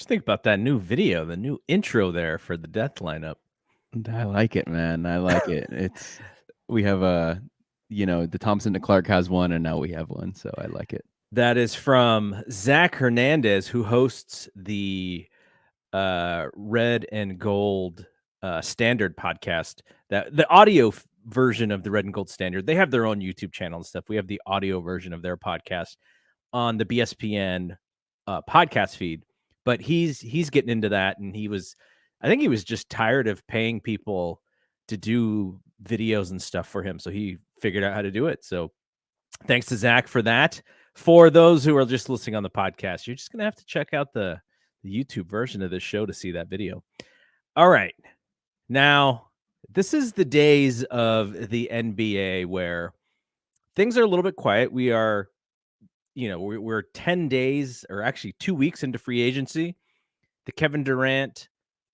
think about that new video, the new intro there for the death lineup? I like it, man. I like it. We have the Thompson to Clark has one, and now we have one, so I like it. That is from Zach Hernandez, who hosts the Red and Gold Standard podcast. That the audio version of the Red and Gold Standard. They have their own YouTube channel and stuff. We have the audio version of their podcast on the BSPN podcast feed. But he's getting into that, and I think he was just tired of paying people to do videos and stuff for him, so he figured out how to do it. So thanks to Zach for that. For those who are just listening on the podcast, you're just gonna have to check out the YouTube version of this show to see that video. All right, now this is the days of the NBA where things are a little bit quiet. We are, we're 10 days, or actually 2 weeks into free agency. The Kevin Durant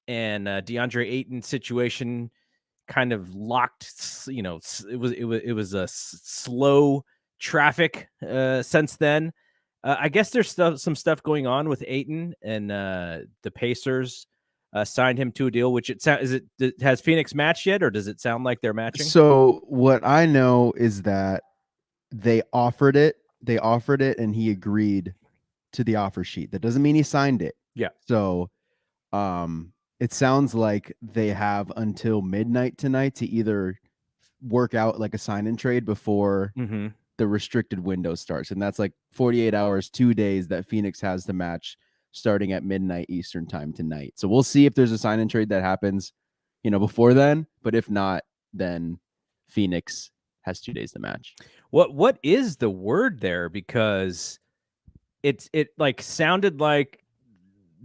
and DeAndre Ayton situation kind of locked. It was a slow traffic since then. I guess there's some stuff going on with Ayton, and the Pacers signed him to a deal. Which has Phoenix matched yet, or does it sound like they're matching? So what I know is that they offered it, and he agreed to the offer sheet. That doesn't mean he signed it. Yeah. So, it sounds like they have until midnight tonight to either work out like a sign and trade before the restricted window starts, and that's like 48 hours, 2 days that Phoenix has to match, starting at midnight Eastern time tonight. So we'll see if there's a sign and trade that happens, before then. But if not, then Phoenix has 2 days to match. What is the word there? Because it like sounded like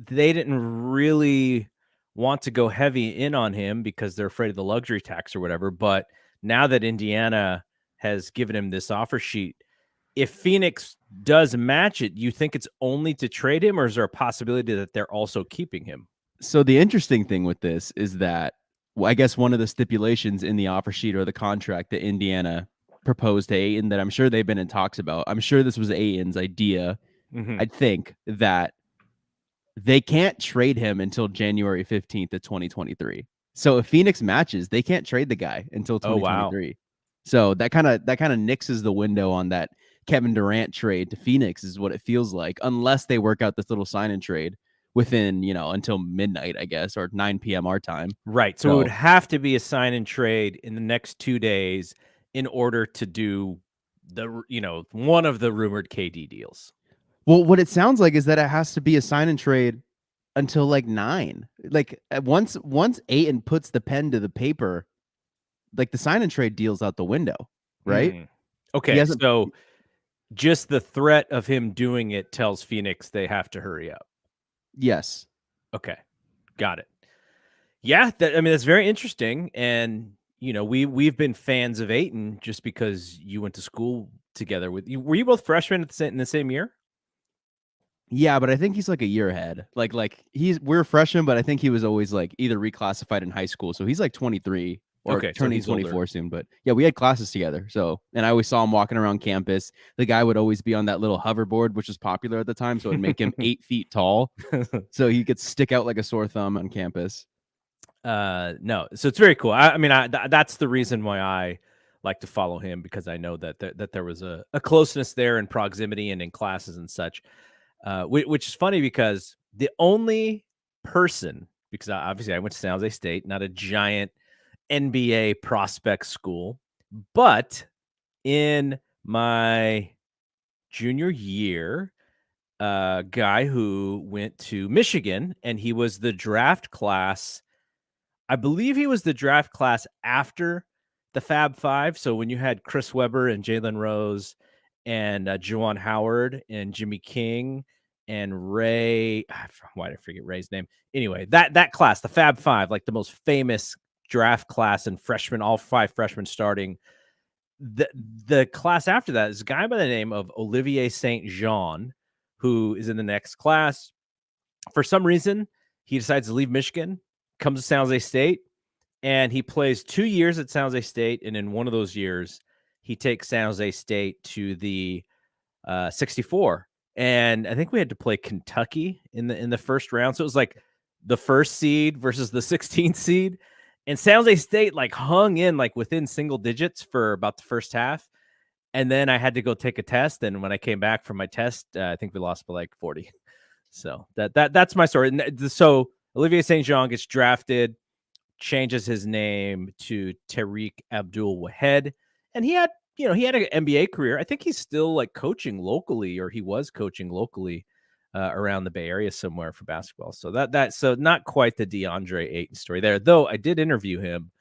they didn't really want to go heavy in on him because they're afraid of the luxury tax or whatever. But now that Indiana has given him this offer sheet, if Phoenix does match it, you think it's only to trade him, or is there a possibility that they're also keeping him? So the interesting thing with this is that, I guess one of the stipulations in the offer sheet or the contract that Indiana proposed to Ayton, that I'm sure they've been in talks about. I'm sure this was Ayton's idea. I think that they can't trade him until January 15th of 2023. So if Phoenix matches, they can't trade the guy until 2023. Wow. So that kind of nixes the window on that Kevin Durant trade to Phoenix, is what it feels like, unless they work out this little sign and trade within, until midnight, I guess, or 9 p.m. our time. Right. So it would have to be a sign and trade in the next 2 days in order to do one of the rumored KD deals. Well, what it sounds like is that it has to be a sign and trade until like 9. Like once Ayton puts the pen to the paper, like the sign and trade deal's out the window, right? Okay, so just the threat of him doing it tells Phoenix they have to hurry up. Yes. Okay, got it. Yeah, that's very interesting. And we've been fans of Ayton just because you went to school together with you. Were you both freshmen in the same year? Yeah, but I think he's like a year ahead. Like we're freshmen, but I think he was always like either reclassified in high school. So he's like 23 or turning 24 older soon. But yeah, we had classes together. So, and I always saw him walking around campus. The guy would always be on that little hoverboard, which was popular at the time. So it'd make him 8 feet tall. So he could stick out like a sore thumb on campus. No, so it's very cool. I mean, that's the reason why I like to follow him, because I know that there was a closeness there in proximity and in classes and such. Which is funny because the only person, because obviously I went to San Jose State, not a giant NBA prospect school, but in my junior year, a guy who went to Michigan, and he was the draft class. I believe he was the draft class after the Fab Five. So when you had Chris Webber and Jalen Rose and Juwan Howard and Jimmy King and Ray, why did I forget Ray's name? Anyway, that class, the Fab Five, like the most famous draft class, and freshmen, all 5 freshmen starting. The class after that is a guy by the name of Olivier St. Jean, who is in the next class. For some reason, he decides to leave Michigan, comes to San Jose State, and he plays 2 years at San Jose State. And in one of those years, he takes San Jose State to the 64 and I think we had to play Kentucky in the first round. So it was like the first seed versus the 16th seed, and San Jose State like hung in like within single digits for about the first half, and then I had to go take a test, and when I came back from my test, I think we lost by like 40. So that's my story. So Olivier St. Jean gets drafted, changes his name to Tariq Abdul-Wahed, and he had an NBA career. I think he's still like coaching locally, or he was coaching locally around the Bay Area somewhere for basketball. So so not quite the DeAndre Ayton story there, though. I did interview him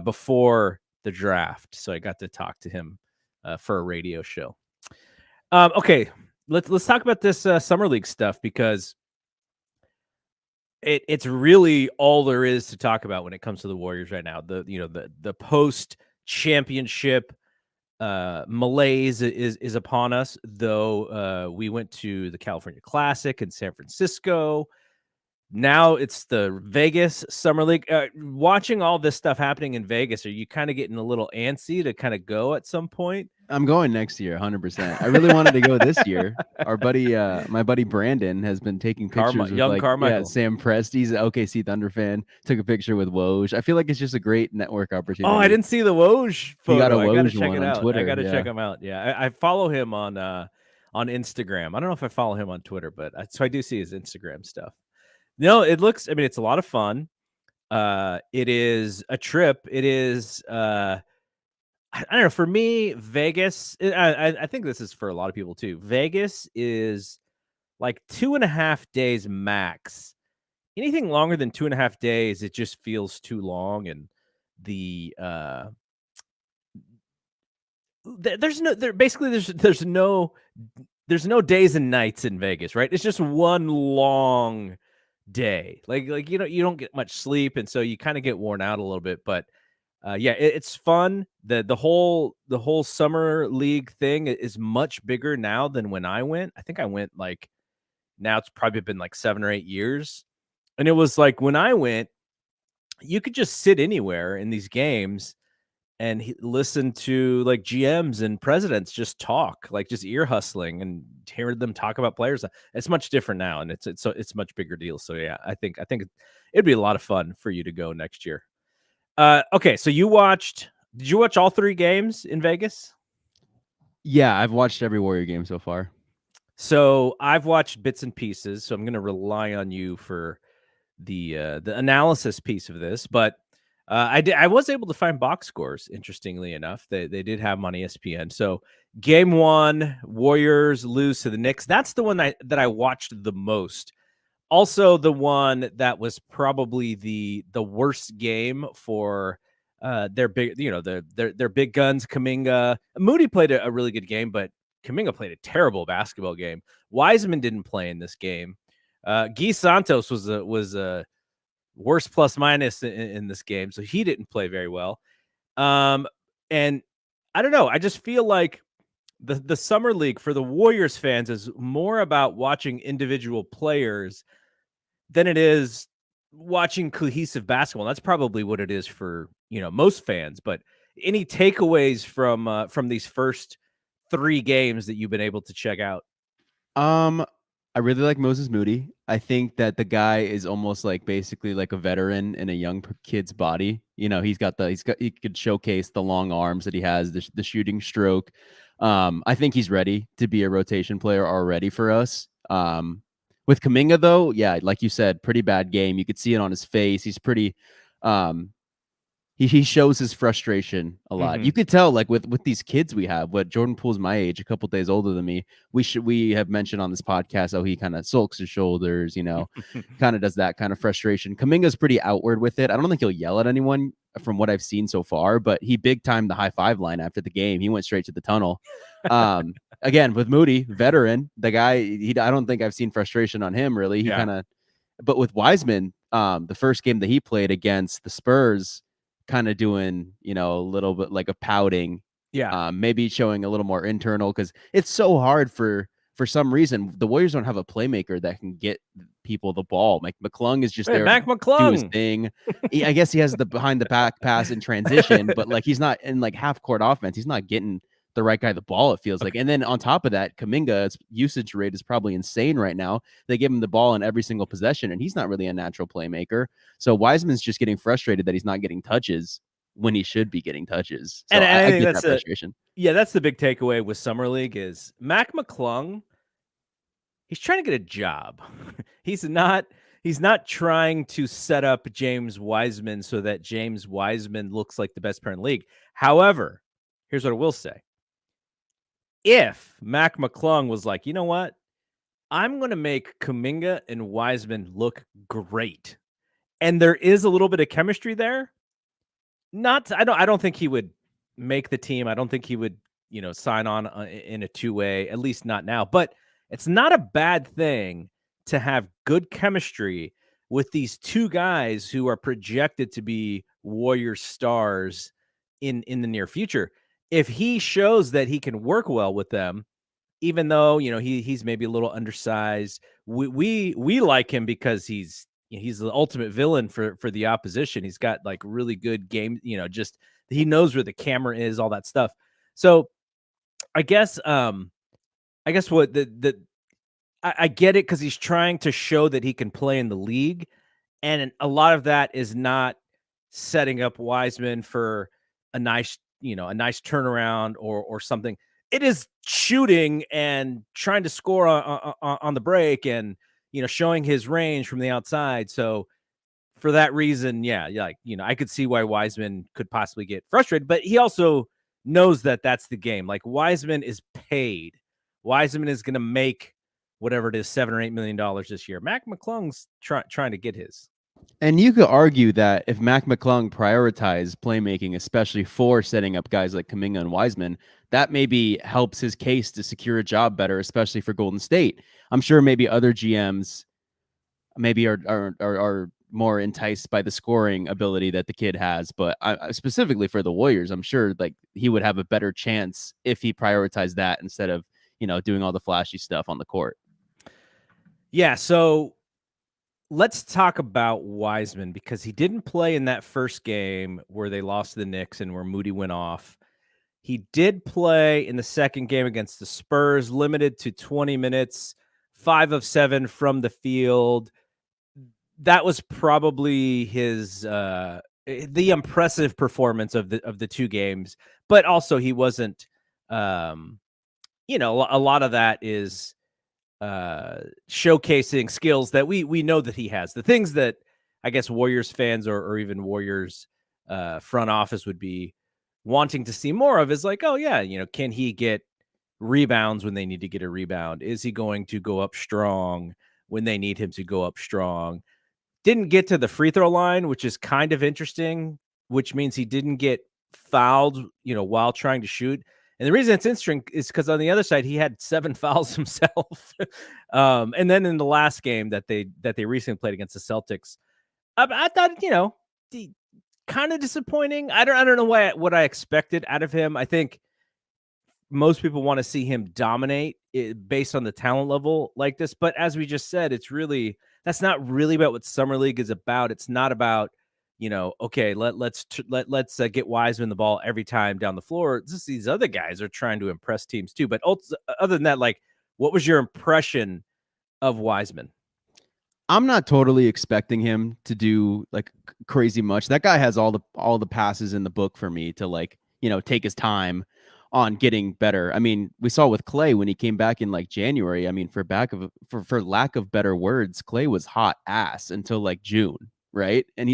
before the draft, so I got to talk to him for a radio show. Okay, let's talk about this summer league stuff, because it's really all there is to talk about when it comes to the Warriors right now. The post championship malaise is upon us, though. We went to the California Classic in San Francisco. Now it's the Vegas Summer League. Watching all this stuff happening in Vegas, are you kind of getting a little antsy to kind of go at some point? I'm going next year, 100%. I really wanted to go this year. Our buddy, my buddy Brandon, has been taking pictures with like Carmichael. Sam Prest. He's an OKC Thunder fan. Took a picture with Woj. I feel like it's just a great network opportunity. Oh, I didn't see the Woj photo. He got a I gotta Woj check one it on out. Twitter. I gotta check him out. Yeah, I follow him on Instagram. I don't know if I follow him on Twitter, but so I do see his Instagram stuff. No, it looks. I mean, it's a lot of fun. It is a trip. It is. I don't know. For me, Vegas. I think this is for a lot of people too. Vegas is like 2.5 days max. Anything longer than 2.5 days, it just feels too long, and the there's no days and nights in Vegas, right? It's just one long day. Like you don't get much sleep, and so you kind of get worn out a little bit. But yeah, it's fun. The whole summer league thing is much bigger now than when I went. I think I went like, now it's probably been like 7 or 8 years, and it was like when I went, you could just sit anywhere in these games and listen to like GMs and presidents just talk, like just ear hustling, and hear them talk about players. It's much different now, and it's much bigger deal. So yeah, I think it'd be a lot of fun for you to go next year. Okay, so did you watch all 3 games in Vegas? Yeah, I've watched every Warrior game so far. So I've watched bits and pieces, so I'm going to rely on you for the analysis piece of this. But I was able to find box scores. Interestingly enough, they did have them on ESPN. So game 1, Warriors lose to the Knicks. That's the one that I watched the most. Also, the one that was probably the worst game for their big, their big guns. Kuminga, Moody played a really good game, but Kuminga played a terrible basketball game. Wiseman didn't play in this game. Guy Santos was a worst plus minus in this game, so he didn't play very well. And I don't know. I just feel like the summer league for the Warriors fans is more about watching individual players than it is watching cohesive basketball. That's probably what it is for most fans. But any takeaways from these first 3 games that you've been able to check out? I really like Moses Moody. I think that the guy is almost like basically like a veteran in a young kid's body. He could showcase the long arms that he has, the shooting stroke. I think he's ready to be a rotation player already for us. With Kuminga, though, yeah, like you said, pretty bad game. You could see it on his face. He's pretty. He shows his frustration a lot. Mm-hmm. You could tell, like with these kids we have. But Jordan Poole's my age, a couple days older than me. We have mentioned on this podcast how he kind of sulks his shoulders. Kind of does that kind of frustration. Kuminga's pretty outward with it. I don't think he'll yell at anyone from what I've seen so far, but he big timed the high five line after the game. He went straight to the tunnel. Again, with Moody, veteran, the guy, I don't think I've seen frustration on him really. He but with Wiseman, the first game that he played against the Spurs, kind of doing, a little bit like a pouting. Yeah. Maybe showing a little more internal, because it's so hard for some reason. The Warriors don't have a playmaker that can get people the ball. Like McClung is just there Mac to McClung. do his thing. I guess he has the behind the back pass in transition, but like he's not in like half court offense. He's not getting the right guy the ball, it feels like. And then on top of that, Kuminga's usage rate is probably insane right now. They give him the ball in every single possession, and he's not really a natural playmaker. So Wiseman's just getting frustrated that he's not getting touches when he should be getting touches. So And I I think get that's that frustration. that's the big takeaway with Summer League is Mac McClung, he's trying to get a job. He's not trying to set up James Wiseman so that James Wiseman looks like the best player in the league. However, here's what I will say. If Mac McClung was like, you know what? I'm going to make Kuminga and Wiseman look great. And there is a little bit of chemistry there. I don't think he would make the team. I don't think he would, sign on in a two-way, at least not now. But it's not a bad thing to have good chemistry with these two guys who are projected to be Warrior stars in the near future. If he shows that he can work well with them, even though he's maybe a little undersized, we like him because he's the ultimate villain for the opposition. He's got like really good game, just he knows where the camera is, all that stuff. So I guess what I get it, because he's trying to show that he can play in the league, and a lot of that is not setting up Wiseman for a nice turnaround or something. It is shooting and trying to score on the break, and showing his range from the outside. So for that reason, I could see why Wiseman could possibly get frustrated, but he also knows that that's the game. Like, Wiseman is paid. Wiseman is going to make whatever it is, $7 or $8 million this year. Mac McClung's trying to get his. And you could argue that if Mac McClung prioritized playmaking, especially for setting up guys like Kuminga and Wiseman, that maybe helps his case to secure a job better, especially for Golden State. I'm sure maybe other GMs maybe are more enticed by the scoring ability that the kid has, but specifically for the Warriors, I'm sure like he would have a better chance if he prioritized that instead of doing all the flashy stuff on the court. Yeah, so let's talk about Wiseman, because he didn't play in that first game where they lost to the Knicks and where Moody went off. He did play in the second game against the Spurs, limited to 20 minutes, 5 of 7 from the field. That was probably his the impressive performance of the two games, but also he wasn't a lot of that is showcasing skills that we know that he has. The things that I guess Warriors fans or even Warriors front office would be wanting to see more of is like, oh yeah, can he get rebounds when they need to get a rebound? Is he going to go up strong when they need him to go up strong? Didn't get to the free throw line, which is kind of interesting, which means he didn't get fouled, while trying to shoot. And the reason it's interesting is because on the other side, he had 7 fouls himself. And then in the last game that they recently played against the Celtics, I thought, kind of disappointing. I don't know what I expected out of him. I think most people want to see him dominate based on the talent level like this. But as we just said, that's not really about what Summer League is about. It's not about, okay, let's get Wiseman the ball every time down the floor. Just these other guys are trying to impress teams too. But other than that, like, what was your impression of Wiseman? I'm not totally expecting him to do like crazy much. That guy has all the passes in the book for me to like, take his time on getting better. I mean, we saw with Clay when he came back in like January. I mean, for lack of better words, Clay was hot ass until like June, right? And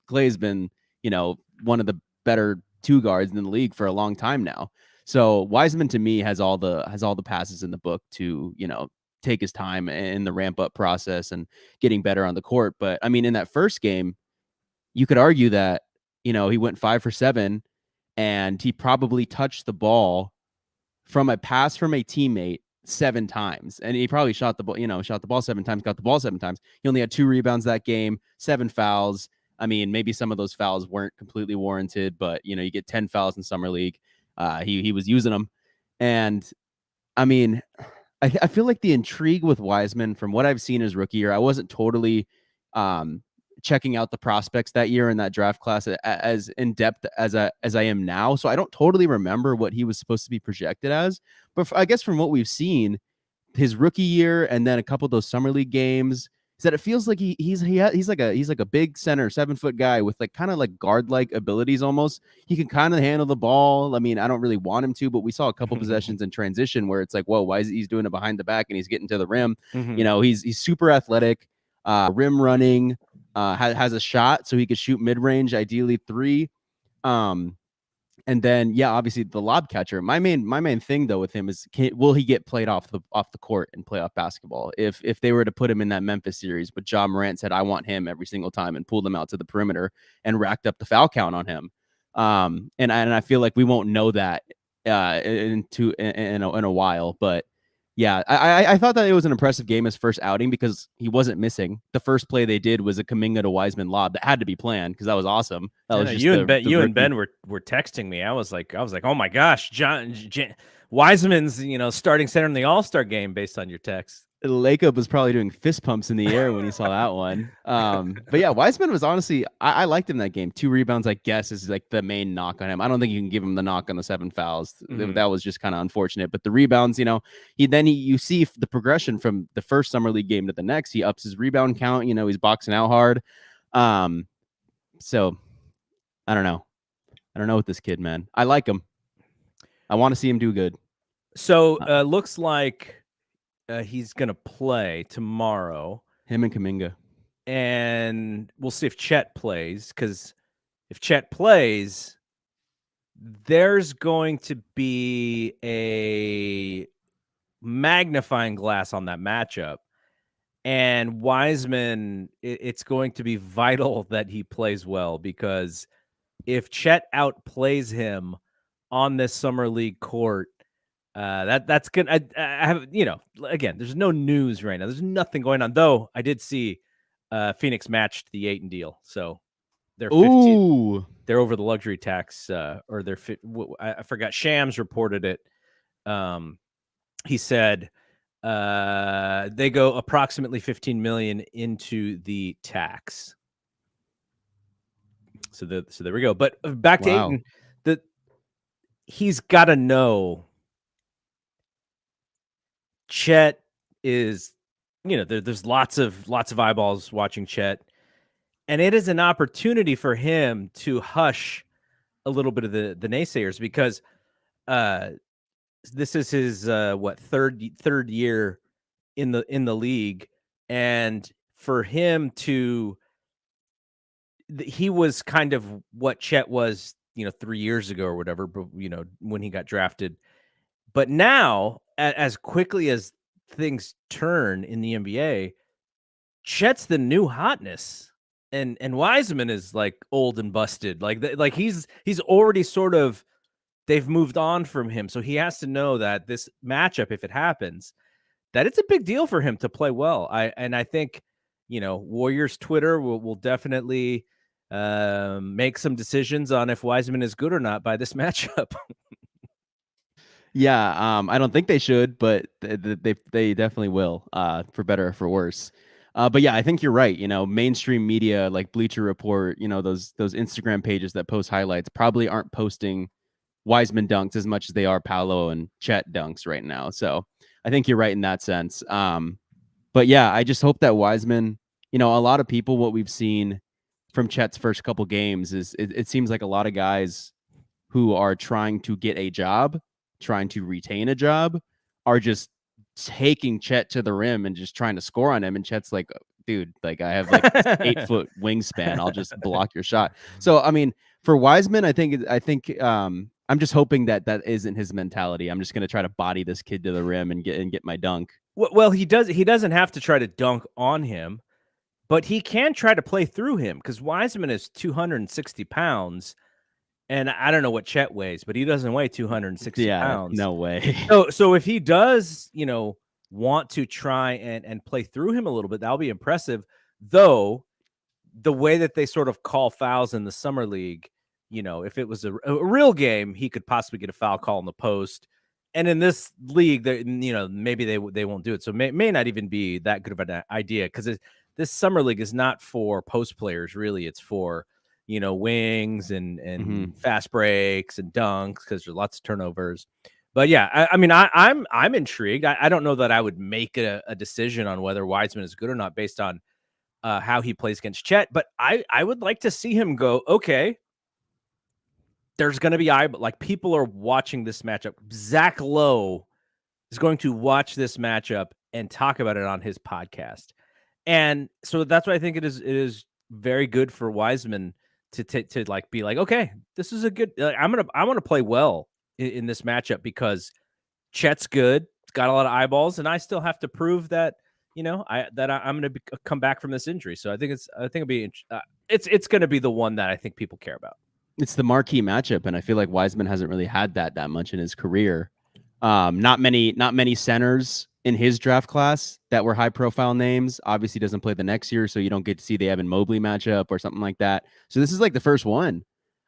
Clay's been, one of the better two guards in the league for a long time now. So Wiseman to me has all the passes in the book to, take his time in the ramp up process and getting better on the court. But I mean, in that first game, you could argue that, he went 5 for 7 and he probably touched the ball from a pass from a teammate 7 times. And he probably shot the ball 7 times, got the ball 7 times. He only had 2 rebounds that game, 7 fouls. I mean, maybe some of those fouls weren't completely warranted, but you get 10 fouls in Summer League. He was using them. And I mean, I feel like the intrigue with Wiseman from what I've seen his rookie year, I wasn't totally checking out the prospects that year in that draft class as in depth as I am now. So I don't totally remember what he was supposed to be projected as, but I guess from what we've seen, his rookie year and then a couple of those summer league games, is that it feels like he's like a big center, 7-foot guy with like kind of like guard like abilities almost. He can kind of handle the ball. I mean, I don't really want him to, but we saw a couple possessions in transition where it's like, whoa, why is he's doing it behind the back and he's getting to the rim? You know, he's super athletic, rim running, has a shot so he could shoot mid range, ideally 3. And then, yeah, obviously the lob catcher. My main thing though with him is, will he get played off the court in playoff basketball? If they were to put him in that Memphis series, but Ja Morant said, I want him every single time, and pulled him out to the perimeter and racked up the foul count on him. And I feel like we won't know that in a while, but yeah, I thought that it was an impressive game his first outing because he wasn't missing. The first play they did was a Kuminga to Wiseman lob that had to be planned because that was awesome. That was just you and Ben were texting me. I was like, oh my gosh, Wiseman's starting center in the All-Star game based on your text. Lacob was probably doing fist pumps in the air when he saw that one. But yeah, Wiseman was honestly, I liked him that game. 2 rebounds, I guess, is like the main knock on him. I don't think you can give him the knock on the 7 fouls. That was just kind of unfortunate. But the rebounds, you see the progression from the first summer league game to the next. He ups his rebound count. He's boxing out hard. So I don't know. I don't know with this kid, man. I like him. I want to see him do good. So looks like he's going to play tomorrow. Him and Kuminga. And we'll see if Chet plays, because if Chet plays, there's going to be a magnifying glass on that matchup. And Wiseman, it's going to be vital that he plays well, because if Chet outplays him on this summer league court, that's good. I have, again, there's no news right now. There's nothing going on, though. I did see Phoenix matched the Ayton deal, so they're 15. They're over the luxury tax, or they're I forgot. Shams reported it. He said they go approximately $15 million into the tax. So there we go. But back to Ayton, he's got to know Chet is, there's lots of eyeballs watching Chet, and it is an opportunity for him to hush a little bit of the naysayers, because this is his third year in the league, and for him to, he was kind of what Chet was 3 years ago or whatever, but when he got drafted. But now, as quickly as things turn in the NBA, Chet's the new hotness, and Wiseman is like old and busted. Like he's already sort of, they've moved on from him, so he has to know that this matchup, if it happens, that it's a big deal for him to play well. I think Warriors Twitter will definitely make some decisions on if Wiseman is good or not by this matchup. Yeah, I don't think they should, but they definitely will, for better or for worse. But yeah, I think you're right. Mainstream media like Bleacher Report, those Instagram pages that post highlights probably aren't posting Wiseman dunks as much as they are Paolo and Chet dunks right now. So I think you're right in that sense. But yeah, I just hope that Wiseman, a lot of people, what we've seen from Chet's first couple games is it seems like a lot of guys who are trying to get a job, trying to retain a job, are just taking Chet to the rim and just trying to score on him. And Chet's like, dude, like, I have like 8-foot wingspan. I'll just block your shot. So, I mean, for Wiseman, I think I'm just hoping that isn't his mentality. I'm just going to try to body this kid to the rim and get my dunk. Well, he doesn't have to try to dunk on him, but he can try to play through him, because Wiseman is 260 pounds. And I don't know what Chet weighs, but he doesn't weigh 260 pounds. No way. So if he does, want to try and play through him a little bit, that'll be impressive. Though the way that they sort of call fouls in the summer league, if it was a real game, he could possibly get a foul call in the post. And in this league, maybe they won't do it. So may not even be that good of an idea, because this summer league is not for post players. Really, it's for wings and fast breaks and dunks because there's lots of turnovers. But yeah, I mean, I'm intrigued. I don't know that I would make a decision on whether Wiseman is good or not based on how he plays against Chet. But I would like to see him go, okay, there's going to be like people are watching this matchup. Zach Lowe is going to watch this matchup and talk about it on his podcast. And so that's why I think it is very good for Wiseman to like be like, okay, this is a good. I want to play well in this matchup because Chet's good. It's got a lot of eyeballs, and I still have to prove that I'm going to come back from this injury. So I think it's going to be the one that I think people care about. It's the marquee matchup, and I feel like Wiseman hasn't really had that much in his career. Not many centers in his draft class that were high profile names. Obviously doesn't play the next year, so you don't get to see the Evan Mobley matchup or something like that. So this is like the first one.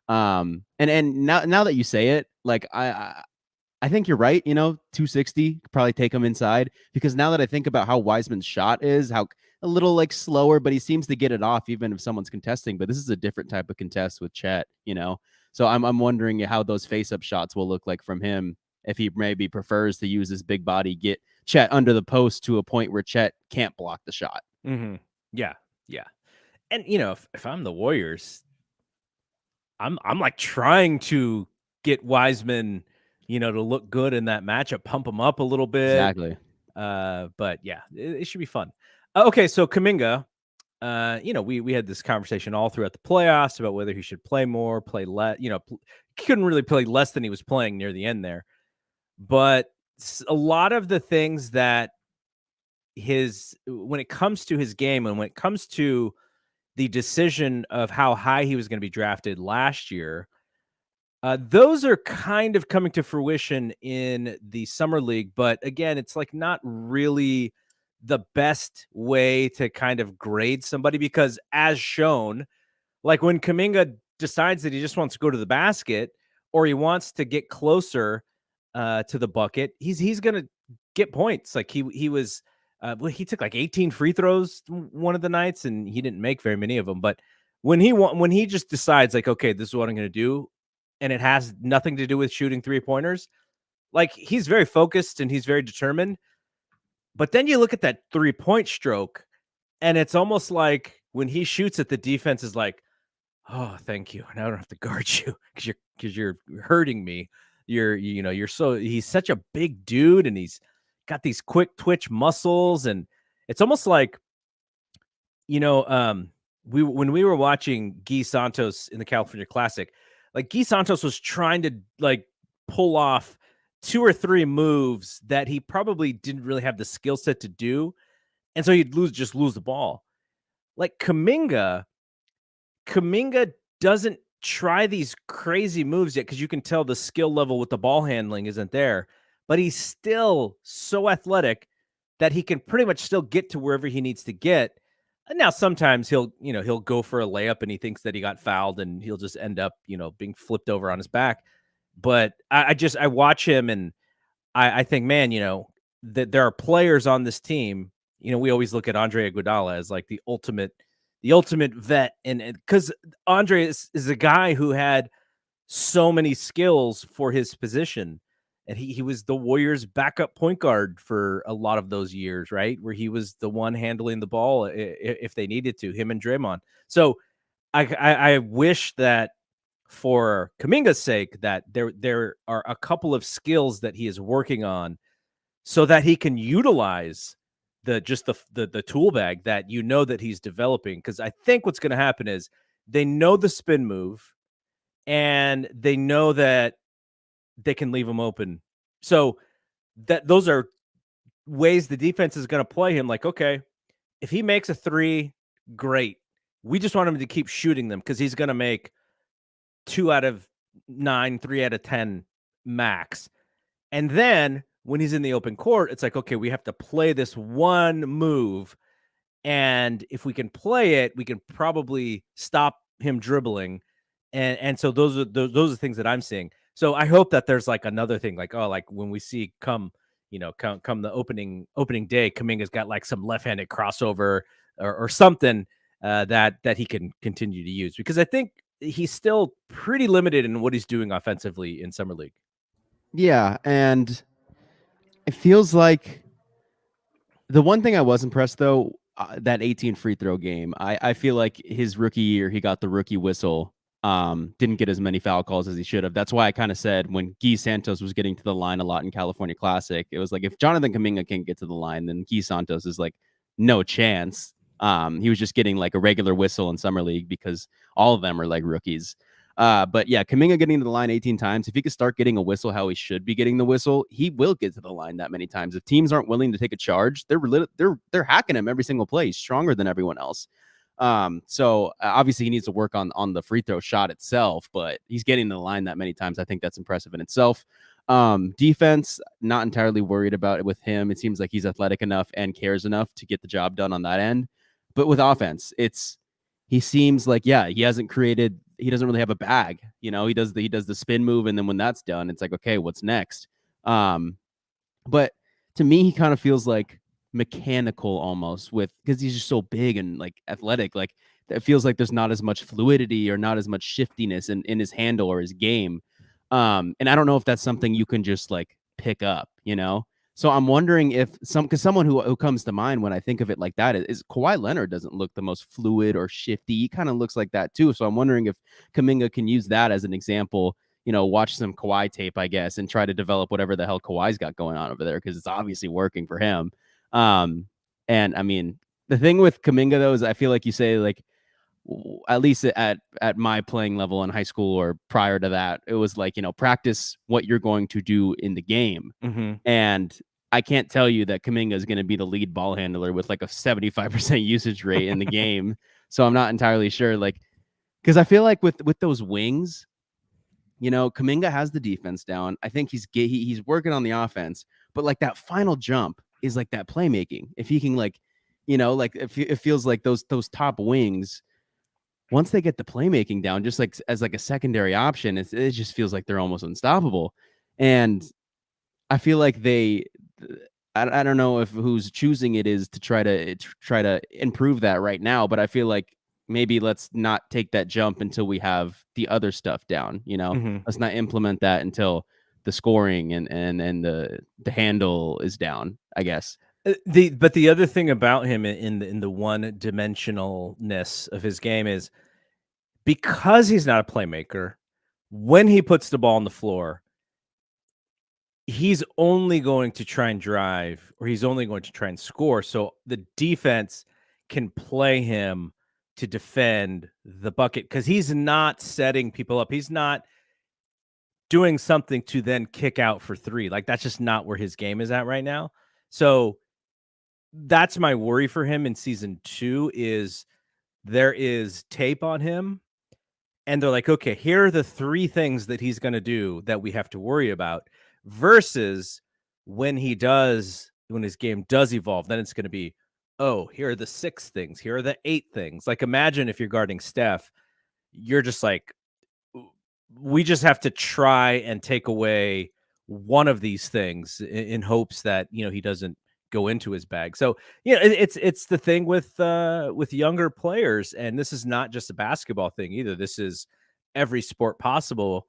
And now that you say it, like I think you're right, 260 probably take him inside, because now that I think about how Wiseman's shot is, how a little like slower, but he seems to get it off even if someone's contesting. But this is a different type of contest with Chet, So I'm wondering how those face-up shots will look like from him, if he maybe prefers to use his big body, get Chet under the post to a point where Chet can't block the shot. Mm-hmm. Yeah. And if I'm the Warriors, I'm like trying to get Wiseman, to look good in that matchup, pump him up a little bit. Exactly. But yeah, it should be fun. Okay, so Kuminga, we had this conversation all throughout the playoffs about whether he should play more, play less. He couldn't really play less than he was playing near the end there. But a lot of the things that when it comes to his game and when it comes to the decision of how high he was going to be drafted last year, those are kind of coming to fruition in the summer league. But again, it's like not really the best way to kind of grade somebody, because as shown, like when Kuminga decides that he just wants to go to the basket or he wants to get closer to the bucket, he's going to get points. Like he was, he took like 18 free throws one of the nights and he didn't make very many of them. But when he just decides like, okay, this is what I'm going to do, and it has nothing to do with shooting 3-pointers, like he's very focused and he's very determined. But then you look at that 3-point stroke, and it's almost like when he shoots it, the defense is like, oh, thank you. Now I don't have to guard you because you're hurting me. He's such a big dude and he's got these quick twitch muscles. And it's almost like, when we were watching Guy Santos in the California Classic, like Guy Santos was trying to like pull off 2 or 3 moves that he probably didn't really have the skill set to do. And so he'd lose the ball. Like Kuminga doesn't try these crazy moves yet, because you can tell the skill level with the ball handling isn't there, but he's still so athletic that he can pretty much still get to wherever he needs to get. And now sometimes he'll go for a layup and he thinks that he got fouled and he'll just end up, being flipped over on his back. But I watch him and I think, man, that there are players on this team. We always look at Andre Iguodala as like the ultimate vet, and because Andre is a guy who had so many skills for his position, and he was the Warriors' backup point guard for a lot of those years, right, where he was the one handling the ball if they needed to, him and Draymond. So I wish that for Kuminga's sake that there are a couple of skills that he is working on so that he can utilize the tool bag that that he's developing. Because I think what's going to happen is they know the spin move and they know that they can leave him open. So those are ways the defense is going to play him. Like, okay, if he makes a 3, great. We just want him to keep shooting them because he's going to make 2 out of 9, 3 out of 10 max. And then when he's in the open court, it's like, okay, we have to play this one move. And if we can play it, we can probably stop him dribbling. And so those are things that I'm seeing. So I hope that there's like another thing, like, oh, like when we see come the opening day, Kuminga's got like some left-handed crossover or something that he can continue to use, because I think he's still pretty limited in what he's doing offensively in summer league. Yeah, and it feels like the one thing I was impressed though, that 18 free throw game. I feel like his rookie year, he got the rookie whistle. Didn't get as many foul calls as he should have. That's why I kind of said when Guy Santos was getting to the line a lot in California Classic, it was like if Jonathan Kuminga can't get to the line, then Guy Santos is like no chance. He was just getting like a regular whistle in summer league because all of them are like rookies. But yeah, Kuminga getting to the line 18 times. If he could start getting a whistle how he should be getting the whistle, he will get to the line that many times. If teams aren't willing to take a charge, they're hacking him every single play. He's stronger than everyone else. So obviously he needs to work on the free throw shot itself, but he's getting to the line that many times. I think that's impressive in itself. Defense, not entirely worried about it with him. It seems like he's athletic enough and cares enough to get the job done on that end. But with offense, he seems like, yeah, he doesn't really have a bag. He does the spin move, and then when that's done, it's like, okay, what's next? But to me, he kind of feels like mechanical almost, because he's just so big and like athletic. Like it feels like there's not as much fluidity or not as much shiftiness in his handle or his game. And I don't know if that's something you can just like pick up. So I'm wondering if because someone who comes to mind when I think of it like that is Kawhi Leonard. Doesn't look the most fluid or shifty. He kind of looks like that too. So I'm wondering if Kuminga can use that as an example. Watch some Kawhi tape, I guess, and try to develop whatever the hell Kawhi's got going on over there, because it's obviously working for him. And I mean, the thing with Kuminga though is I feel like you say like, at least at my playing level in high school or prior to that, it was like, practice what you're going to do in the game. Mm-hmm. And I can't tell you that Kuminga is going to be the lead ball handler with like a 75% usage rate in the game. So I'm not entirely sure, like, because I feel like with those wings, Kuminga has the defense down. I think he's working on the offense, but like that final jump is like that playmaking. If he can like, like if it feels like those top wings, once they get the playmaking down, just like as like a secondary option, it just feels like they're almost unstoppable. And I feel like I don't know if who's choosing it is to try to improve that right now, but I feel like maybe let's not take that jump until we have the other stuff down. Mm-hmm. Let's not implement that until the scoring and the handle is down, I guess. But the other thing about him in the one dimensionalness of his game is, because he's not a playmaker, when he puts the ball on the floor, he's only going to try and drive, or he's only going to try and score. So the defense can play him to defend the bucket, because he's not setting people up. He's not doing something to then kick out for three. Like that's just not where his game is at right now. So that's my worry for him in season 2 is there is tape on him, and they're like, okay, here are the 3 things that he's going to do that we have to worry about, versus when his game does evolve, then it's going to be, oh, here are the 6 things. Here are the 8 things. Like imagine if you're guarding Steph, you're just like, we just have to try and take away one of these things in hopes that, he doesn't go into his bag. So, it's the thing with younger players, and this is not just a basketball thing either. This is every sport possible.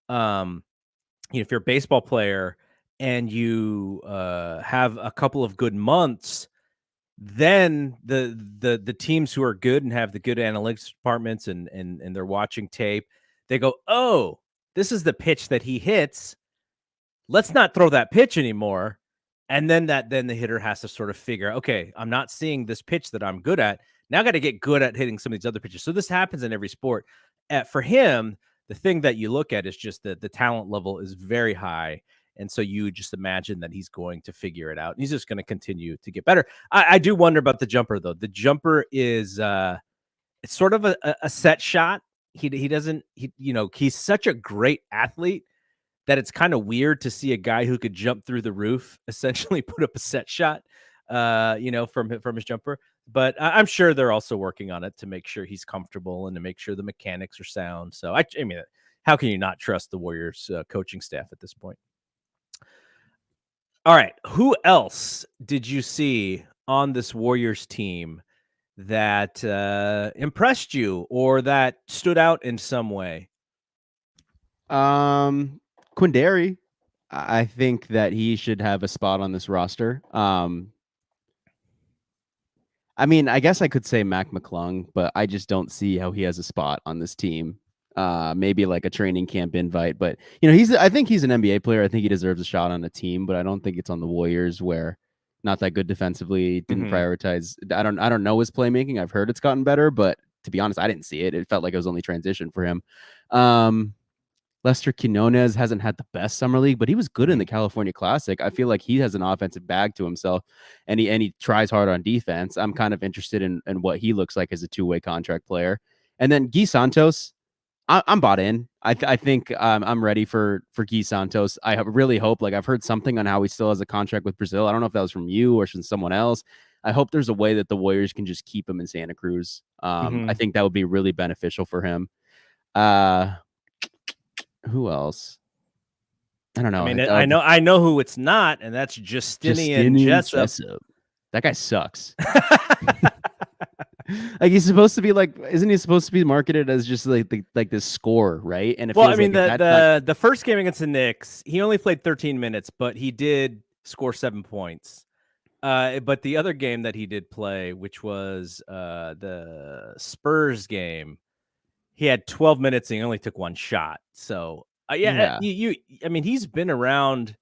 If you're a baseball player and you have a couple of good months, then the teams who are good and have the good analytics departments and they're watching tape, they go, oh, this is the pitch that he hits. Let's not throw that pitch anymore. And then the hitter has to sort of figure, okay, I'm not seeing this pitch that I'm good at. Now I got to get good at hitting some of these other pitches. So this happens in every sport. For him, the thing that you look at is just that the talent level is very high. And so you just imagine that he's going to figure it out. And he's just going to continue to get better. I do wonder about the jumper, though. The jumper is it's sort of a set shot. He's such a great athlete that it's kind of weird to see a guy who could jump through the roof essentially put up a set shot, from his jumper. But I'm sure they're also working on it to make sure he's comfortable and to make sure the mechanics are sound. So I mean, how can you not trust the Warriors coaching staff at this point? All right, who else did you see on this Warriors team that impressed you or that stood out in some way? Quindary, I think that he should have a spot on this roster. I mean, I guess I could say Mac McClung, but I just don't see how he has a spot on this team. Maybe like a training camp invite, but I think he's an NBA player. I think he deserves a shot on a team, but I don't think it's on the Warriors where not that good defensively, didn't prioritize. I don't know his playmaking. I've heard it's gotten better, but to be honest, I didn't see it. It felt like it was only transition for him. Lester Quinones hasn't had the best summer league, but he was good in the California Classic. I feel like he has an offensive bag to himself, and he tries hard on defense. I'm kind of interested in what he looks like as a two-way contract player. And then Guy Santos, I'm bought in. I think I'm ready for Guy Santos. I really hope, like I've heard something on how he still has a contract with Brazil. I don't know if that was from you or from someone else. I hope there's a way that the Warriors can just keep him in Santa Cruz. I think that would be really beneficial for him. Who else? I don't know. I mean, I know who it's not, and that's Justinian Jessup. That guy sucks. Like he's supposed to be isn't he supposed to be marketed as just like this score, right? And I mean, the first game against the Knicks, he only played 13 minutes, but he did score 7 points. But the other game that he did play, which was the Spurs game, he had 12 minutes and he only took one shot. So I mean, he's been around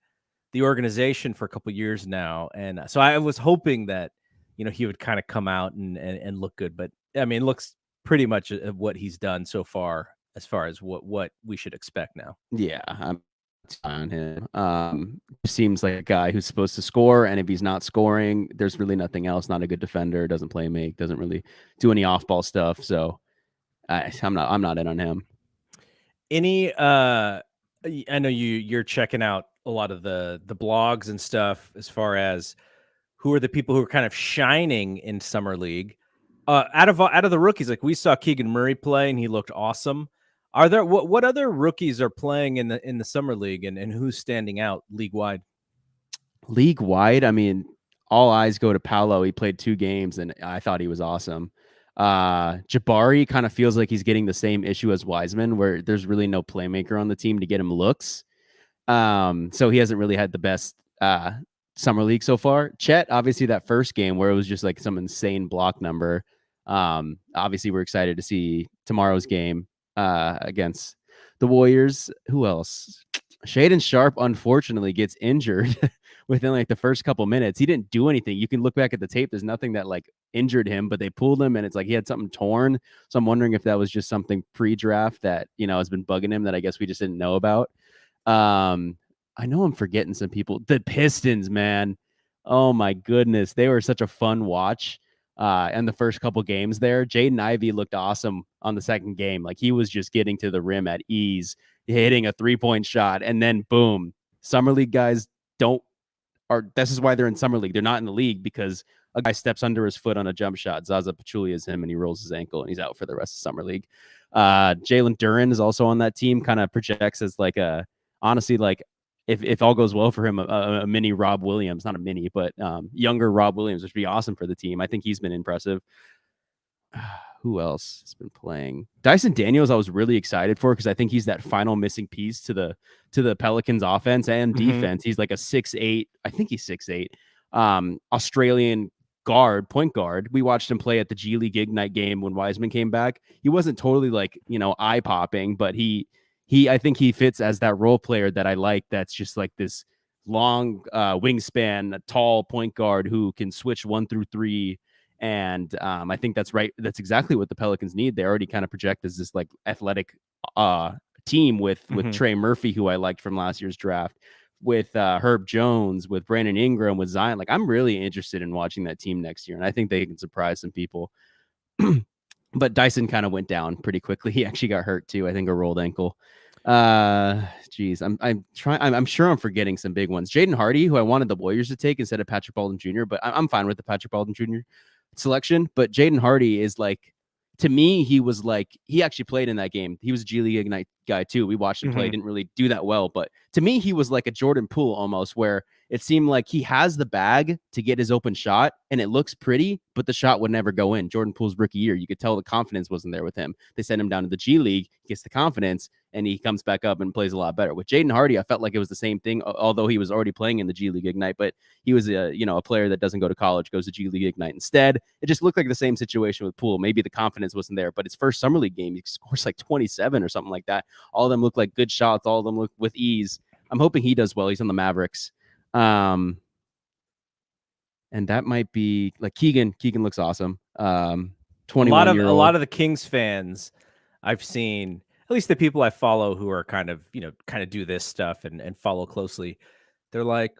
the organization for a couple of years now, and so I was hoping that he would kind of come out and look good. But I mean, it looks pretty much what he's done so far as what we should expect now. Yeah, I'm on him. Seems like a guy who's supposed to score, and if he's not scoring, there's really nothing else. Not a good defender, doesn't play make, doesn't really do any off-ball stuff. So I'm not in on him. I know you're checking out a lot of the blogs and stuff as far as who are the people who are kind of shining in summer league. Out of the rookies, like we saw Keegan Murray play and he looked awesome. Are there what other rookies are playing in the summer league and who's standing out league wide? League wide, I mean, all eyes go to Paolo. He played 2 games and I thought he was awesome. Jabari kind of feels like he's getting the same issue as Wiseman, where there's really no playmaker on the team to get him looks. So he hasn't really had the best summer league so far. Chet, obviously that first game where it was just like some insane block number. Obviously we're excited to see tomorrow's game against the Warriors. Who else? Shaedon Sharpe unfortunately gets injured within like the first couple minutes. He didn't do anything. You can look back at the tape. There's nothing that like injured him, but they pulled him and it's like he had something torn. So I'm wondering if that was just something pre-draft that, has been bugging him that I guess we just didn't know about. I know I'm forgetting some people. The Pistons, man. Oh my goodness. They were such a fun watch. In the first couple games there. Jaden Ivey looked awesome on the second game. Like he was just getting to the rim at ease, hitting a 3-point shot, and then boom. Summer league guys this is why they're in summer league. They're not in the league because a guy steps under his foot on a jump shot. Zaza Pachulia is him and he rolls his ankle and he's out for the rest of summer league. Jalen Duren is also on that team, kind of projects as like honestly, like if all goes well for him, a mini Rob Williams, not a mini, but younger Rob Williams, which would be awesome for the team. I think he's been impressive. Who else has been playing? Dyson Daniels, I was really excited for because I think he's that final missing piece to the Pelicans offense and defense. He's like a 6'8", I think he's 6'8", Australian point guard. We watched him play at the G League Ignite game when Wiseman came back. He wasn't totally like, eye popping, but I think he fits as that role player that I like. That's just like this long wingspan, tall point guard who can switch 1 through 3. And I think that's right. That's exactly what the Pelicans need. They already kind of project as this like athletic team with Trey Murphy, who I liked from last year's draft, with Herb Jones, with Brandon Ingram, with Zion. Like I'm really interested in watching that team next year. And I think they can surprise some people. But Dyson kind of went down pretty quickly. He actually got hurt too. I think a rolled ankle. Geez, I'm sure I'm forgetting some big ones. Jayden Hardy, who I wanted the Warriors to take instead of Patrick Baldwin Jr., but I'm fine with the Patrick Baldwin Jr. selection. But Jayden Hardy is like, to me, he actually played in that game. He was a G League Ignite guy too. We watched him play. Didn't really do that well, but to me, he was like a Jordan Poole almost, where it seemed like he has the bag to get his open shot and it looks pretty, but the shot would never go in. Jordan Poole's rookie year, you could tell the confidence wasn't there with him. They sent him down to the G League, gets the confidence, and he comes back up and plays a lot better. With Jayden Hardy, I felt like it was the same thing, although he was already playing in the G League Ignite, but he was a player that doesn't go to college, goes to G League Ignite instead. It just looked like the same situation with Poole. Maybe the confidence wasn't there, but his first summer league game, he scores like 27 or something like that. All of them look like good shots. All of them look with ease. I'm hoping he does well. He's on the Mavericks. And that might be like Keegan. Keegan looks awesome. 21-year-old. A lot of the Kings fans I've seen, at least the people I follow who are kind of do this stuff and follow closely, they're like,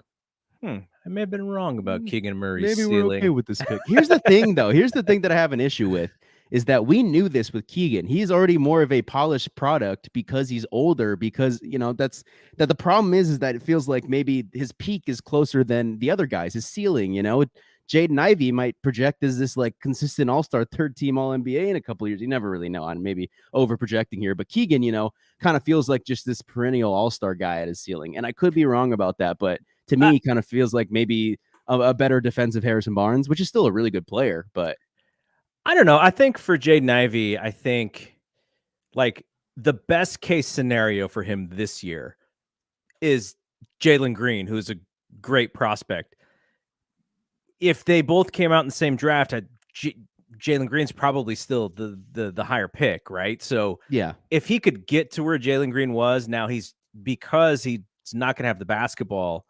I may have been wrong about Keegan Murray's Maybe ceiling. we're okay with this pick. Here's the thing, though. Here's the thing that I have an issue with is that we knew this with Keegan. He's already more of a polished product because he's older, because, that the problem is that it feels like maybe his peak is closer than the other guys, his ceiling, Jaden Ivey might project as this like consistent all-star third team all-NBA in a couple of years. You never really know. I'm maybe over projecting here, but Keegan, kind of feels like just this perennial all-star guy at his ceiling. And I could be wrong about that, but to me, kind of feels like maybe a better defensive Harrison Barnes, which is still a really good player, but I don't know. I think for Jaden Ivey, I think like the best case scenario for him this year is Jalen Green, who's a great prospect. If they both came out in the same draft, Jalen Green's probably still the higher pick, right? So yeah, if he could get to where Jalen Green was, now because he's not going to have the basketball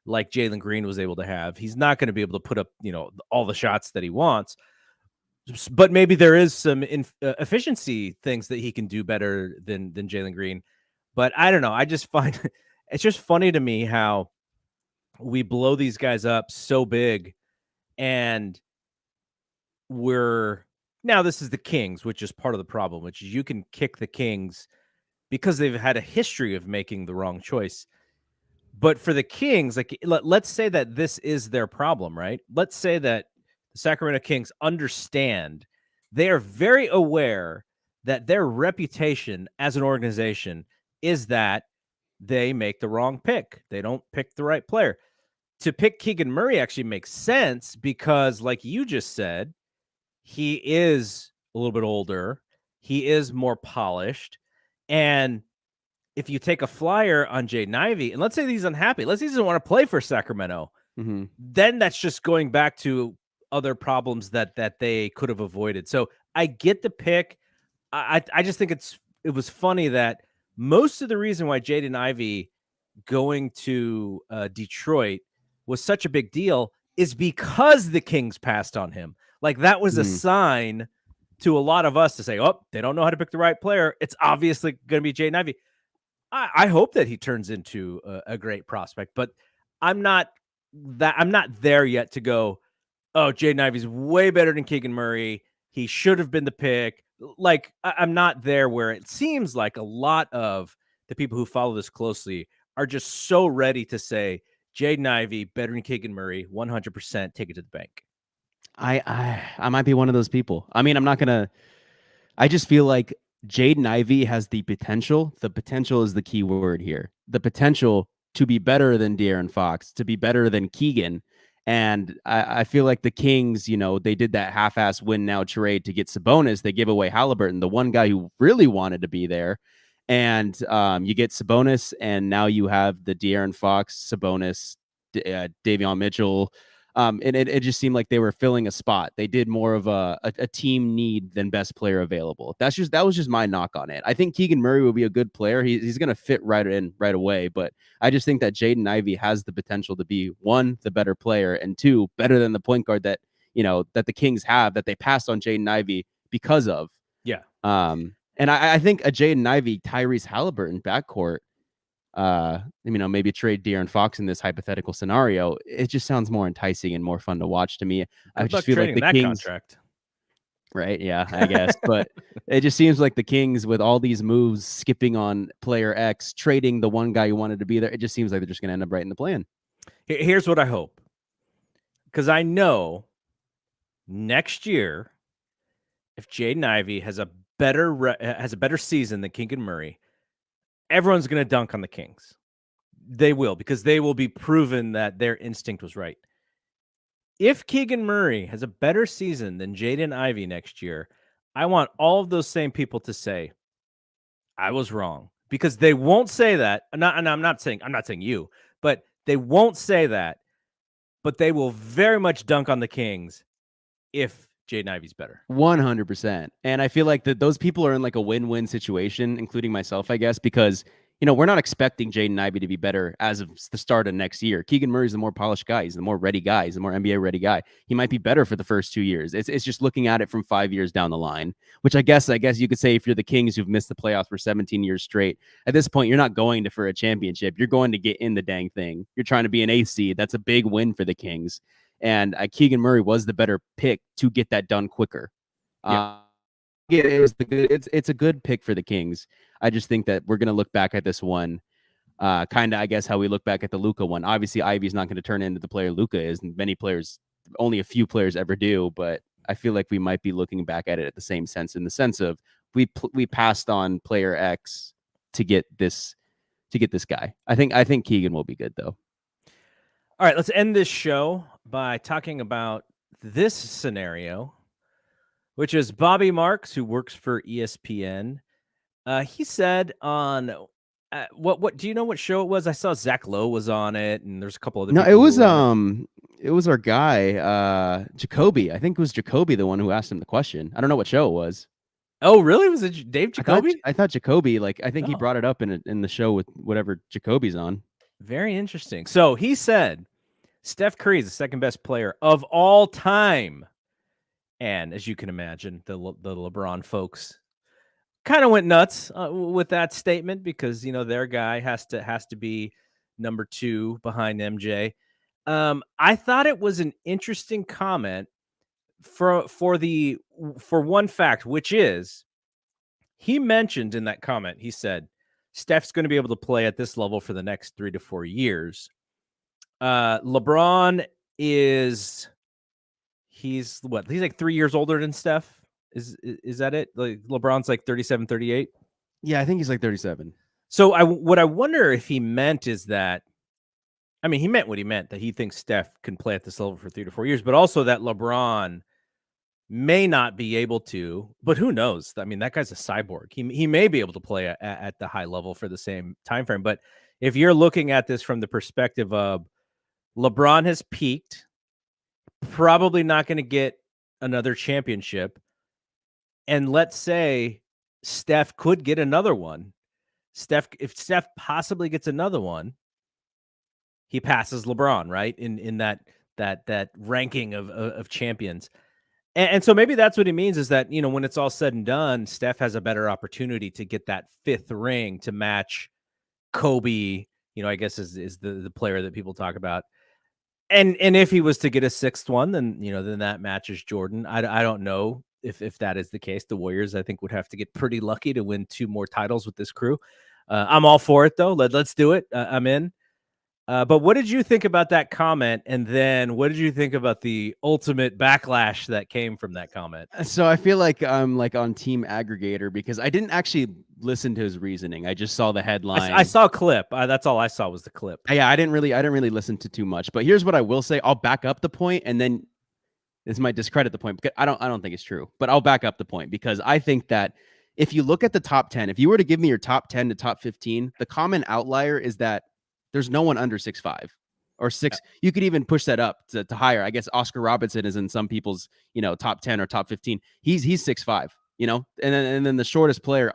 like Jalen Green was able to have. He's not going to be able to put up, all the shots that he wants. But maybe there is some efficiency things that he can do better than Jalen Green. But I don't know. I just find it's just funny to me how we blow these guys up so big, and now this is the Kings, which is part of the problem, which is you can kick the Kings because they've had a history of making the wrong choice. But for the Kings, like let's say that this is their problem, right? Let's say that the Sacramento Kings understand, they are very aware that their reputation as an organization is that they make the wrong pick. They don't pick the right player. To pick Keegan Murray actually makes sense because, like you just said, he is a little bit older. He is more polished. And if you take a flyer on Jaden Ivey, and let's say he's unhappy, let's say he doesn't want to play for Sacramento, then that's just going back to other problems that they could have avoided. So I get the pick. I just think it was funny that most of the reason why Jaden Ivey going to Detroit was such a big deal is because the Kings passed on him. Like that was a sign to a lot of us to say, oh, they don't know how to pick the right player. It's obviously going to be Jaden Ivey. I hope that he turns into a great prospect, but I'm not there yet to go, oh, Jaden Ivey's way better than Keegan Murray. He should have been the pick. Like, I'm not there where it seems like a lot of the people who follow this closely are just so ready to say, Jaden Ivey, better than Keegan Murray, 100%, take it to the bank. I might be one of those people. I mean, I'm not going to, I just feel like Jaden Ivey has the potential. The potential is the key word here. The potential to be better than De'Aaron Fox, to be better than Keegan. And I feel like the Kings, they did that half-ass win now trade to get Sabonis. They give away Halliburton, the one guy who really wanted to be there. And you get Sabonis, and now you have the De'Aaron Fox, Sabonis, Davion Mitchell. And it just seemed like they were filling a spot. They did more of a team need than best player available. That was just my knock on it. I think Keegan Murray will be a good player. He's going to fit right away. But I just think that Jaden Ivey has the potential to be, one, the better player, and two, better than the point guard that the Kings have, that they passed on Jaden Ivey because of. Yeah. And I think a Jaden Ivey, Tyrese Halliburton backcourt, maybe trade De'Aaron Fox in this hypothetical scenario. It just sounds more enticing and more fun to watch to me. I just feel like the Kings, contract. Right? Yeah, I guess. But it just seems like the Kings, with all these moves, skipping on player X, trading the one guy who wanted to be there, it just seems like they're just going to end up right in the plan. Here's what I hope, because I know next year, if Jaden Ivey has a better season than Keegan Murray, everyone's going to dunk on the Kings. They will, because they will be proven that their instinct was right. If Keegan Murray has a better season than Jaden Ivey next year, I want all of those same people to say, I was wrong, because they won't say that. And I'm not saying you, but they won't say that, but they will very much dunk on the Kings if Jaden Ivey's better. 100%. And I feel like that those people are in like a win-win situation, including myself, I guess, because we're not expecting Jaden Ivey to be better as of the start of next year. Keegan Murray's the more polished guy. He's the more ready guy. He's the more NBA ready guy. He might be better for the first 2 years. It's just looking at it from 5 years down the line, which I guess you could say if you're the Kings who've missed the playoffs for 17 years straight, at this point, you're not going for a championship. You're going to get in the dang thing. You're trying to be an 8th seed. That's a big win for the Kings. And Keegan Murray was the better pick to get that done quicker. Yeah. It's a good pick for the Kings. I just think that we're going to look back at this one kind of, I guess, how we look back at the Luka one. Obviously, Ivy's not going to turn into the player Luka is, and only a few players ever do, but I feel like we might be looking back at it at the same sense, in the sense of we passed on player X to get this guy. I think Keegan will be good, though. All right, let's end this show by talking about this scenario, which is Bobby Marks, who works for ESPN. He said on what do you know what show it was? I saw Zach Lowe was on it, and there's a couple other. No, it was our guy Jacoby. I think it was Jacoby, the one who asked him the question. I don't know what show it was. Oh, really? Was it Dave Jacoby? I thought Jacoby. I think he brought it up in the show with whatever Jacoby's on. Very interesting. So he said Steph Curry is the second best player of all time. And as you can imagine, the LeBron folks kind of went nuts with that statement, because their guy has to be number 2 behind MJ. I thought it was an interesting comment for one fact, which is he mentioned in that comment, he said Steph's going to be able to play at this level for the next 3 to 4 years. LeBron is. He's like 3 years older than Steph. Is that it? Like LeBron's like 37, 38. Yeah, I think he's like 37. So what I wonder if he meant is that, I mean, he meant what he meant, that he thinks Steph can play at this level for 3 to 4 years, but also that LeBron may not be able to, but who knows? I mean, that guy's a cyborg. He may be able to play at the high level for the same time frame. But if you're looking at this from the perspective of LeBron has peaked, probably not going to get another championship, and let's say Steph could get another one. If Steph possibly gets another one, he passes LeBron, right? In that ranking of champions. And so maybe that's what he means, is that, when it's all said and done, Steph has a better opportunity to get that 5th ring to match Kobe, I guess is the player that people talk about. And if he was to get a 6th one, then, then that matches Jordan. I don't know if that is the case. The Warriors, I think, would have to get pretty lucky to win 2 more titles with this crew. I'm all for it, though. Let's do it. I'm in. But what did you think about that comment? And then what did you think about the ultimate backlash that came from that comment? So I feel like I'm like on team aggregator, because I didn't actually listen to his reasoning. I just saw the headline. I saw a clip. That's all I saw was the clip. Yeah, I didn't really listen to too much. But here's what I will say. I'll back up the point, and then this might discredit the point, because I don't think it's true. But I'll back up the point, because I think that if you look at the top 10, if you were to give me your top 10 to top 15, the common outlier is that there's no one under 6'5" or 6. Yeah. You could even push that up to higher. I guess Oscar Robertson is in some people's, top 10 or top 15. He's 6'5", and then the shortest player.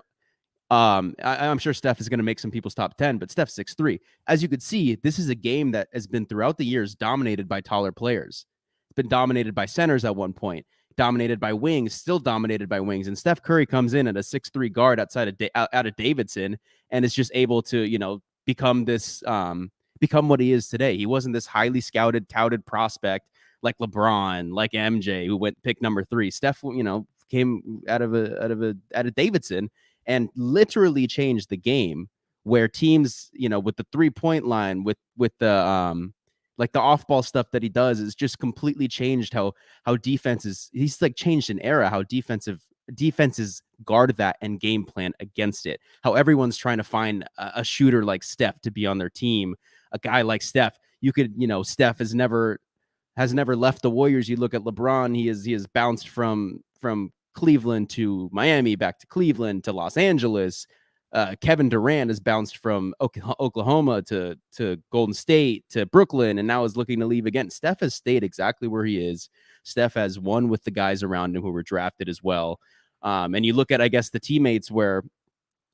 I'm sure Steph is going to make some people's top 10, but Steph's 6'3". As you could see, this is a game that has been throughout the years dominated by taller players. It's been dominated by centers at one point, dominated by wings, still dominated by wings. And Steph Curry comes in at a 6'3" guard out of Davidson, and is just able to, become what he is today. He wasn't this highly scouted, touted prospect like LeBron, like MJ, who went pick number 3. Steph, came out of Davidson and literally changed the game, where teams, with the 3-point line, with the like the off-ball stuff that he does, is just completely changed how defenses. He's like changed an era how defensive defenses guard that and game plan against it. How everyone's trying to find a shooter like Steph to be on their team. A guy like Steph, Steph has never left the Warriors. You look at LeBron, he has bounced from Cleveland to Miami, back to Cleveland to Los Angeles. Kevin Durant has bounced from Oklahoma to Golden State to Brooklyn, and now is looking to leave again. Steph has stayed exactly where he is. Steph has won with the guys around him who were drafted as well. And you look at, I guess, the teammates where,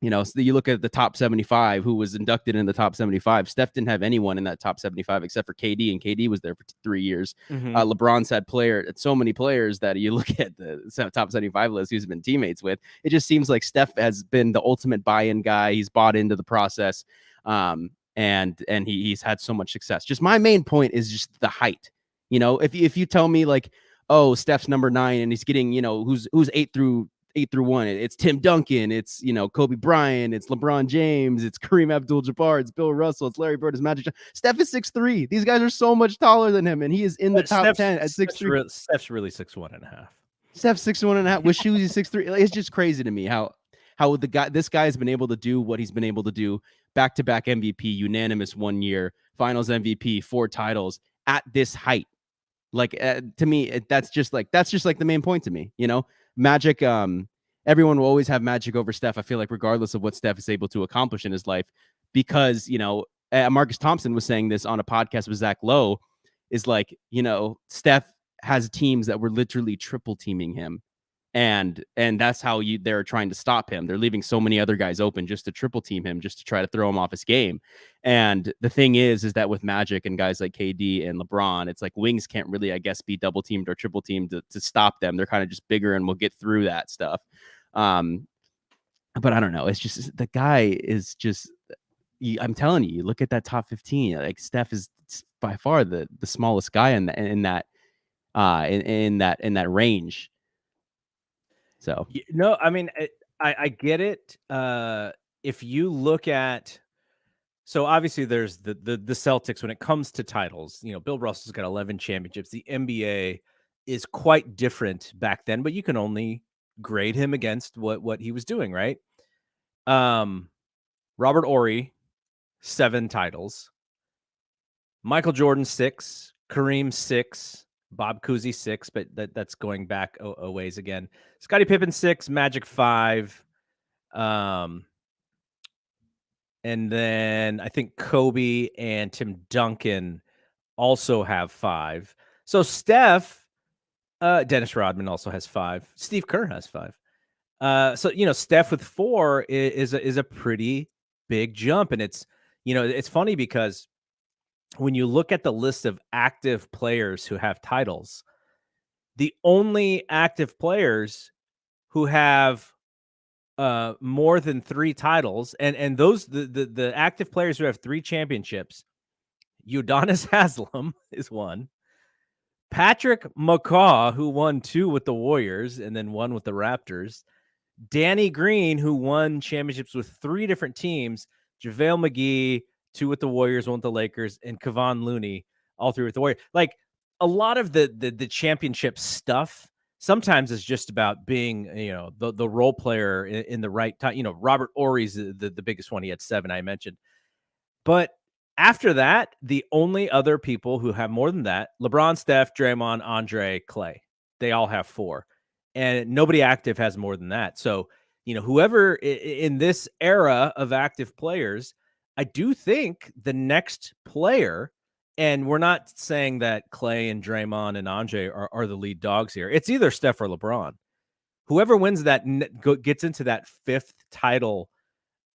so you look at the top 75 who was inducted in the top 75. Steph didn't have anyone in that top 75 except for KD, and KD was there for 3 years. LeBron's had so many players that you look at the top 75 list who's been teammates with. It just seems like Steph has been the ultimate buy-in guy. He's bought into the process, and he's had so much success. Just my main point is just the height. If you tell me like, oh, Steph's number 9 and he's getting, who's 8 through 1. It's Tim Duncan. It's, Kobe Bryant. It's LeBron James. It's Kareem Abdul-Jabbar. It's Bill Russell. It's Larry Bird. It's Magic Johnson. Steph is 6'3". These guys are so much taller than him, and he is in the top 10 at 6'3". Steph's really 6'1.5". Steph's 6'1.5". With shoes, he's 6'3". It's just crazy to me how this guy has been able to do what he's been able to do. Back-to-back MVP, unanimous 1 year, Finals MVP, 4 titles at this height. Like to me, that's just like the main point to me. Magic, everyone will always have Magic over Steph, I feel like, regardless of what Steph is able to accomplish in his life, because, Marcus Thompson was saying this on a podcast with Zach Lowe, is like, Steph has teams that were literally triple teaming him. And that's how they're trying to stop him. They're leaving so many other guys open just to triple team him, just to try to throw him off his game. And the thing is that with Magic and guys like KD and LeBron, it's like wings can't really, I guess, be double teamed or triple teamed to stop them. They're kind of just bigger and will get through that stuff. But I don't know. It's just, the guy is just, I'm telling you, look at that top 15. Like Steph is by far the smallest guy in that range. So no, I mean, I get it. If you look at, so obviously there's the Celtics when it comes to titles. Bill Russell's got 11 championships. The NBA is quite different back then, but you can only grade him against what he was doing, right? Robert Horry, 7 titles. Michael Jordan, 6. Kareem, 6. Bob Cousy, 6, but that's going back a ways again. Scottie Pippen, 6. Magic, 5. And then I think Kobe and Tim Duncan also have 5. So Steph, Dennis Rodman also has 5. Steve Kerr has 5. So Steph with 4 is a pretty big jump, and it's funny because when you look at the list of active players who have titles, the only active players who have more than 3 titles, and those the active players who have 3 championships, Udonis Haslem is one. Patrick McCaw, who won 2 with the Warriors and then 1 with the Raptors. Danny Green, who won championships with 3 different teams. JaVale McGee, 2 with the Warriors, 1 with the Lakers, and Kevon Looney, all 3 with the Warriors. Like, a lot of the championship stuff sometimes is just about being, the role player in the right time. Robert Horry's the biggest one. He had 7, I mentioned. But after that, the only other people who have more than that, LeBron, Steph, Draymond, Andre, Clay, they all have 4. And nobody active has more than that. So, whoever in this era of active players, I do think the next player, and we're not saying that Clay and Draymond and Andre are the lead dogs here. It's either Steph or LeBron. Whoever wins that gets into that 5th title,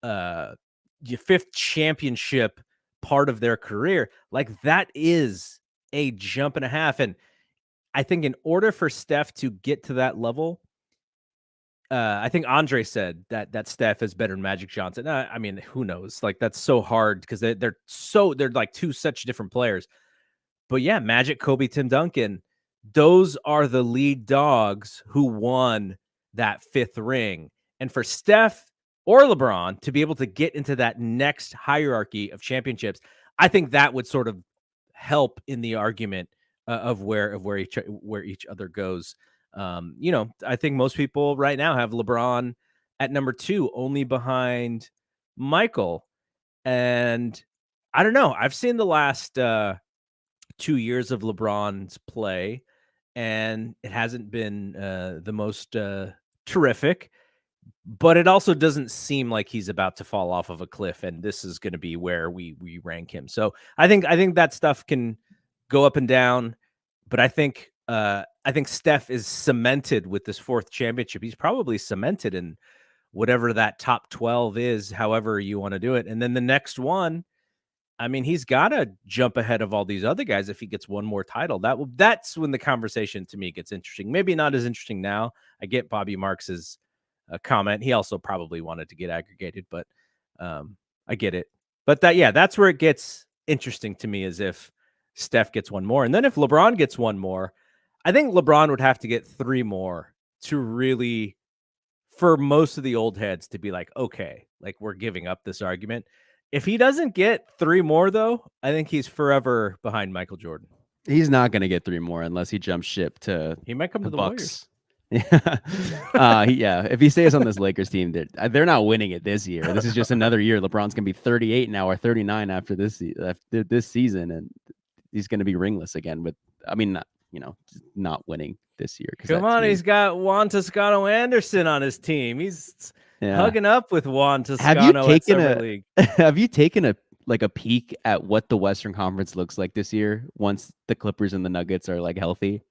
5th championship part of their career. Like, that is a jump and a half. And I think in order for Steph to get to that level, I think Andre said that Steph is better than Magic Johnson. I mean, who knows? Like, that's so hard because they're like 2 such different players. But yeah, Magic, Kobe, Tim Duncan, those are the lead dogs who won that 5th ring. And for Steph or LeBron to be able to get into that next hierarchy of championships, I think that would sort of help in the argument of where each other goes. I think most people right now have LeBron at number 2, only behind Michael. And I don't know. I've seen the last 2 years of LeBron's play, and it hasn't been the most terrific. But it also doesn't seem like he's about to fall off of a cliff, and this is going to be where we rank him. So I think that stuff can go up and down, but I think Steph is cemented with this 4th championship. He's probably cemented in whatever that top 12 is, however you want to do it. And then the next one, I mean, he's got to jump ahead of all these other guys if he gets one more title. That's when the conversation to me gets interesting. Maybe not as interesting now. I get Bobby Marks's comment. He also probably wanted to get aggregated, but I get it. But that's where it gets interesting to me, is if Steph gets one more. And then if LeBron gets one more, I think LeBron would have to get 3 more to really, for most of the old heads to be like, okay, like we're giving up this argument. If he doesn't get 3 more, though, I think he's forever behind Michael Jordan. He's not going to get 3 more unless he jumps ship to. He might come to the Bucks. Warriors. Yeah. If he stays on this Lakers team, they're not winning it this year. This is just another year. LeBron's gonna be 38 now or 39 after this season, and he's gonna be ringless again. But I mean, not winning this year. Come on, he's got Juan Toscano Anderson on his team. He's hugging up with Juan Toscano at Summer League. Have you taken a peek at what the Western Conference looks like this year once the Clippers and the Nuggets are like healthy?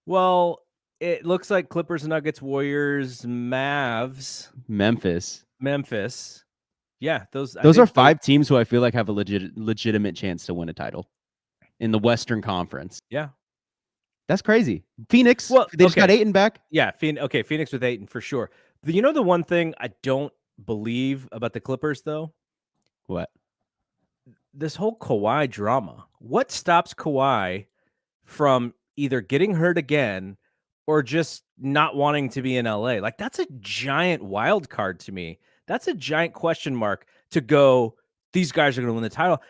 Well, it looks like Clippers, Nuggets, Warriors, Mavs, Memphis. Yeah, those are 5 teams who I feel like have a legitimate chance to win a title in the Western Conference. Yeah. That's crazy. Phoenix, they just got Ayton back. Yeah, Phoenix with Ayton for sure. But the one thing I don't believe about the Clippers, though? What? This whole Kawhi drama. What stops Kawhi from either getting hurt again or just not wanting to be in LA? Like, that's a giant wild card to me. That's a giant question mark to go, these guys are going to win the title.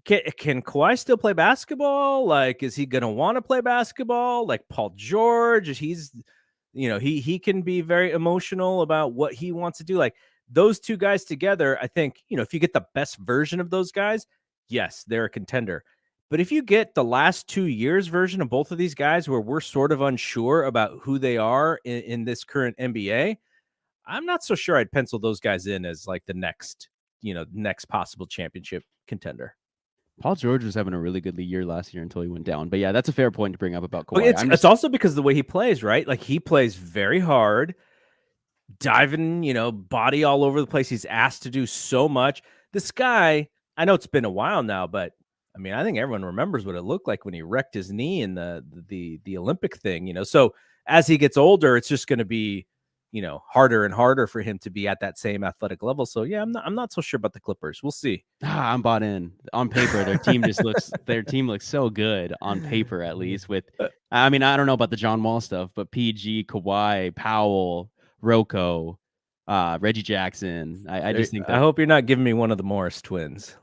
Can Kawhi still play basketball? Like, is he going to want to play basketball? Like Paul George, he can be very emotional about what he wants to do. Like, those 2 guys together, I think, if you get the best version of those guys, yes, they're a contender. But if you get the last 2 years version of both of these guys where we're sort of unsure about who they are in this current NBA, I'm not so sure I'd pencil those guys in as like the next possible championship contender. Paul George was having a really good year last year until he went down. But yeah, that's a fair point to bring up about Kawhi. It's also because of the way he plays, right? Like, he plays very hard, diving, body all over the place. He's asked to do so much. This guy, I know it's been a while now, but I mean, I think everyone remembers what it looked like when he wrecked his knee in the Olympic thing, So as he gets older, it's just going to be, harder and harder for him to be at that same athletic level. So yeah, I'm not so sure about the Clippers. We'll see. I'm bought in. On paper, their team looks so good on paper, at least. I mean, I don't know about the John Wall stuff, but PG, Kawhi, Powell, Rocco, Reggie Jackson. I just think I hope you're not giving me one of the Morris twins.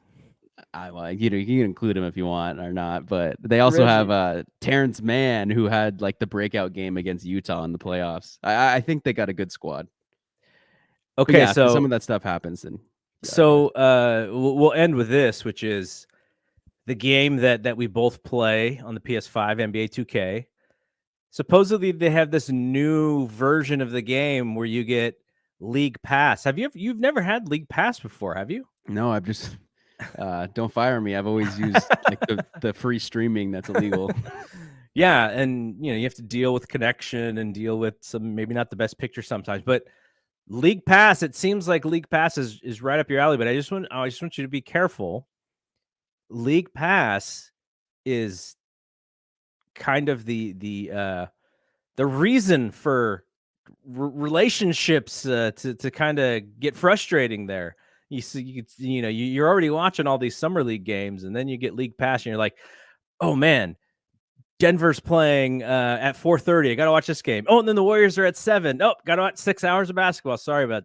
You can include him if you want or not, but they also have Terrence Mann, who had like the breakout game against Utah in the playoffs. I think they got a good squad. Okay, yeah, so some of that stuff happens, and we'll end with this, which is the game that we both play on the PS5, NBA 2K. Supposedly, they have this new version of the game where you get League Pass. You've never had League Pass before, have you? No, I've just. Don't fire me. I've always used like the free streaming that's illegal. Yeah, and you have to deal with connection and deal with some maybe not the best picture sometimes. But League Pass, it seems like League Pass is right up your alley. But I just want you to be careful. League Pass is kind of the reason for relationships to kind of get frustrating there. You see, you're already watching all these summer league games, and then you get League Pass, and you're like, "Oh man, Denver's playing at 4:30. I gotta watch this game. Oh, and then the Warriors are at 7. Oh, gotta watch 6 hours of basketball. Sorry, but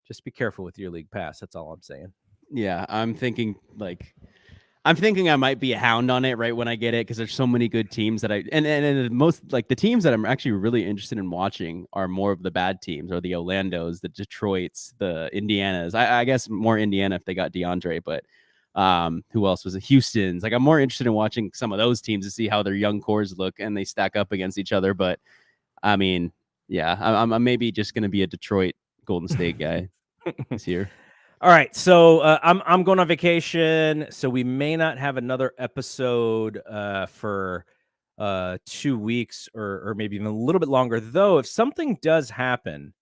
just be careful with your League Pass. That's all I'm saying." Yeah, I'm thinking like I'm thinking I might be a hound on it right when I get it, because there's so many good teams that and most, like, the teams that I'm actually really interested in watching are more of the bad teams, or the Orlandos, the Detroits, the Indianas. I guess more Indiana if they got DeAndre, but who else was it? Houston's. Like, I'm more interested in watching some of those teams to see how their young cores look and they stack up against each other. But I mean, yeah, I'm maybe just going to be a Detroit Golden State guy this year. All right, so I'm going on vacation, so we may not have another episode for 2 weeks, or maybe even a little bit longer. Though, if something does happen,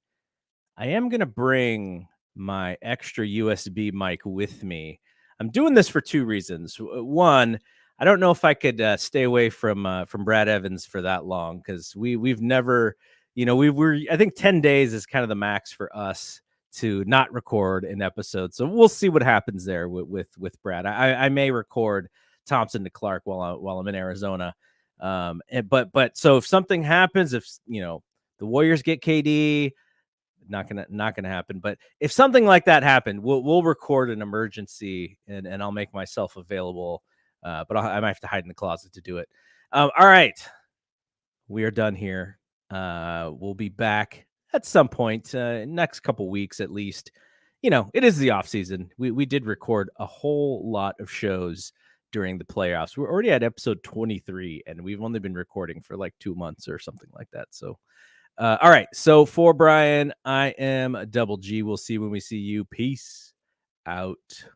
I am going to bring my extra USB mic with me. I'm doing this for 2 reasons. One, I don't know if I could stay away from Brad Evans for that long, because we've never, I think 10 days is kind of the max for us to not record an episode. So we'll see what happens there with Brad. I may record Thompson to Clark while I'm in Arizona. But so if something happens, if the Warriors get KD, not gonna happen. But if something like that happened, we'll record an emergency, and I'll make myself available. But I might have to hide in the closet to do it. All right, we are done here. We'll be back at some point next couple weeks at least. It is the off season. We did record a whole lot of shows during the playoffs. We're already at episode 23, and we've only been recording for like 2 months or something like that. So, all right. So for Brian, I am Double G. We'll see you when we see you. Peace out.